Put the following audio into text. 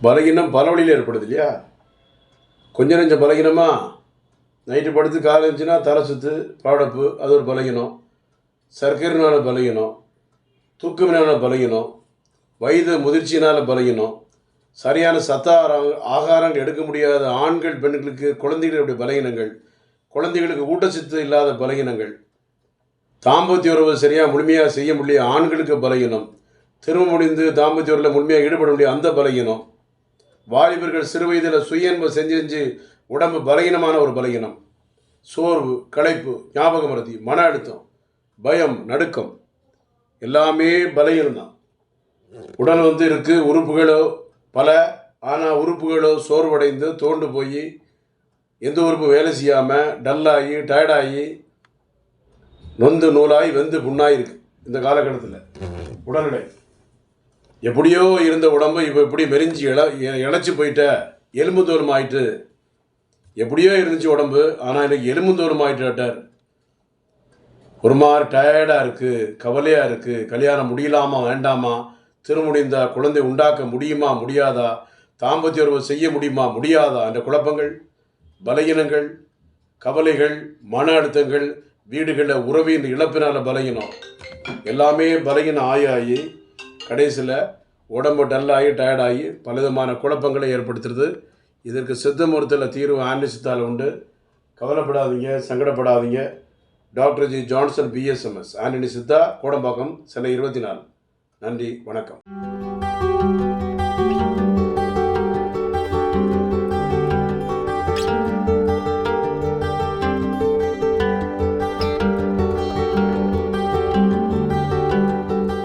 பலகீனம் பல வழியில் ஏற்படுது இல்லையா? கொஞ்சம் நெஞ்சம் பலகீனமா, நைட்டு படுத்து காலை இருந்துச்சுன்னா தலை சுற்று, பாடப்பு, அது ஒரு பலகீனம். சர்க்கரைனால பலகீனம், தூக்கமினால பலகீனம், வயது முதிர்ச்சியினால் பலகீனம், சரியான ஆகாரம் எடுக்க முடியாத ஆண்கள் பெண்களுக்கு குழந்தைகளுடைய பலகீனங்கள், குழந்தைகளுக்கு ஊட்டச்சத்து இல்லாத பலகீனங்கள், தாம்பத்திய உறவு சரியாக முழுமையாக செய்ய முடியாத ஆண்களுக்கு பலகீனம், திரும்ப முடிந்து தாம்பத்திய உறவில் முழுமையாக ஈடுபட முடியாது அந்த பலகீனம், வாலிபர்கள் சிறு வயதில் சுய இன்பம் செஞ்சு உடம்பு பலகீனமான ஒரு பலகீனம், சோர்வு, களைப்பு, ஞாபக மறதி, மன அழுத்தம், பயம், நடுக்கம், எல்லாமே பலகீனம் தான். உடல் இருக்குது, உறுப்புகளோ பல, ஆனால் உறுப்புகளோ சோர்வடைந்து தோண்டு போய் எந்த உறுப்பு வேலை செய்யாமல் டல்லாகி டயர்டாகி நொந்து நூலாகி வெந்து புண்ணாகி இருக்குது. இந்த காலகட்டத்தில் உடல்நிலை எப்படியோ இருந்த உடம்பு இப்போ எப்படி மெரிஞ்சு இழைச்சி போயிட்ட, எலும்பு தோலும் ஆயிட்டு. எப்படியோ இருந்துச்சு உடம்பு, ஆனால் எனக்கு எலும்பு தோலும் ஆயிட்டார். ஒரு மாதிரி டயர்டாக இருக்குது, கவலையாக இருக்குது, கல்யாணம் முடியலாமா வேண்டாமா, திருமுடிந்தா குழந்தை உண்டாக்க முடியுமா முடியாதா, தாம்பத்திய உறவு செய்ய முடியுமா முடியாதா என்ற குழப்பங்கள், பலகீனங்கள், கவலைகள், மன அழுத்தங்கள், வீடுகளில் உறவின் இழப்பினால் பலகீனம், எல்லாமே பலகீனம் ஆகி கடைசியில் உடம்பு டல்லாகி டயர்டாகி பலவிதமான குழப்பங்களை ஏற்படுத்துறது. இதற்கு சித்த மருத்துவத்தில் தீர்வு ஆன்மீக சித்தால் உண்டு. கவலைப்படாதீங்க, சங்கடப்படாதீங்க. Doctor G Johnson BSMS Antony Siddha, Kodambakkam, Chennai 24. நன்றி, வணக்கம்.